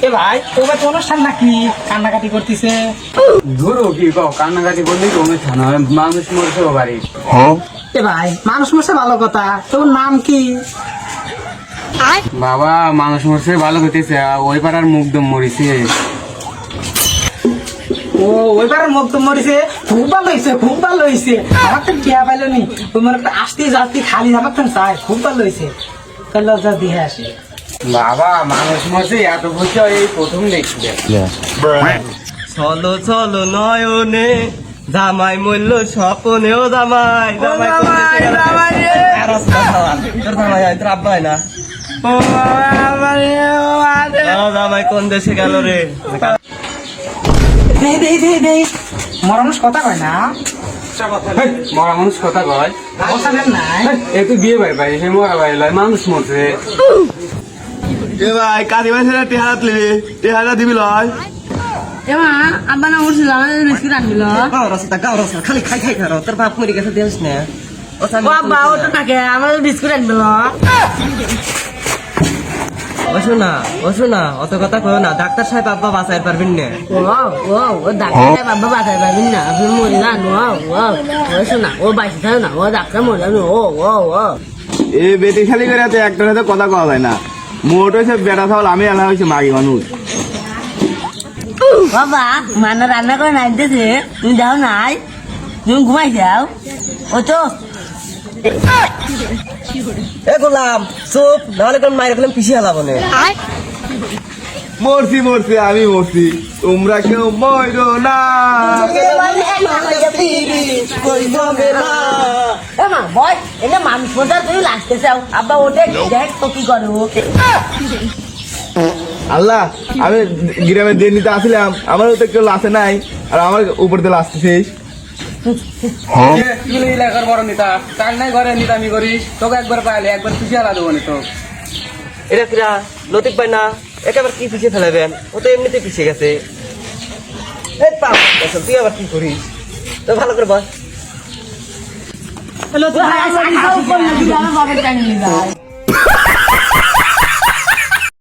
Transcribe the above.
এ ভাই ওবার তো অনুষ্ঠান নাকি কান্নাকাটি করতেছে? ধরো কি কও, কান্নাকাটি করলেই তো অনুষ্ঠান হয়, মানুষ মরছে ও বাড়ি। এ ভাই মানুষ মরছে ভালো কথা, তোর নাম কি? বাবা মানুষ মরছে ভালো হইতেছে, ওই পাড়ার মুগ্ধ মরিছে। ও ওইবার মুখ তো মরিছে, খুব ভালো হয়েছে খুব ভালো হয়েছে। আমার তো বিয়া পাইলো নি, তোমার একটা আসতে যাচ্ছি খালি আমার তো চাই, খুব ভালো হয়েছে। তাহলে যা দিয়ে আসি। বাবা মানুষ মরছে এত বছর এই প্রথম দেখছি। চলো চলো নয়নে জামাই মূল্য স্বপনেও জামাই জামাই তোর জামাই হয় তোর আব্বা হয় না? জামাই কোন দেশে গেল রে? মরা মানুষ কথা কয় না, মরা মানুষ কথা কয় কথা নেন নাই। এ তুই বিয়ে ভাই ভাই সে মরা ভাই লয়, মানুষ মরছে। এ ভাই কারি ভাই সেটা টেহারাত লিবি, টেহারা দিবি লয়। এমা আব্বা না উঠছিল আমাদের বিস্কুট আনবিল গাও রাস্তা খালি খাই খাই খারো, তোর বাপ মরে গেছে দিস না। ও আব্বা ওটা থাকে আমাদের বিস্কুট আনবিল ও শোনা অত কথা কয় না, ডাক্তার সাহেব আব্বা বাঁচাই পারবেন না। ও ডাক্তার বাবা বাঁচাই পারবেন না, আপনি মরে যান। ও শোনা ও বাইশে থাকে না, ও ডাক্তার মরে যান। ও এ বেটি খালি করে আছে একটার সাথে কথা কওয়া যায় না। মোট হয়েছে বেটা ছাগল, আমি আলা হয়েছে মাগি মানুষ। বাবা মানা রান্না করে নাইতেছে, তুমি যাও নাই, তুমি ঘুমাই যাও। ও তো এ গোলাম চুপ, নাহলে কোন মায়ের ফেলাম পিছিয়ে হালাবো না। মরছি আমি মরছি, তোমরা কেউ মরো না। এমা বয় এনে মানুষ মজার তুমি লাগতে চাও, আব্বা ওঠে দেখ তো কি করো। আল্লাহ আমি গ্রামের দিয়ে নিতে আসলাম, আমারও তো কেউ লাসে নাই, আর আমার উপর দিয়ে আসতেছিস। এলাকার বড় নেতা কাল নাই ঘরে নিতা আমি করিস, তোকে একবার পাইলে একবার খুশি আলা দেবো তো। এটা ফিরা লতিক পাই না, একেবারে কি পিছিয়ে ফেলাবেন, ও তো এমনিতে পিছিয়ে গেছে। এই পাপ, তুই আবার কি করিস? তো ভালো করে বস। হ্যালো, তুই বাবা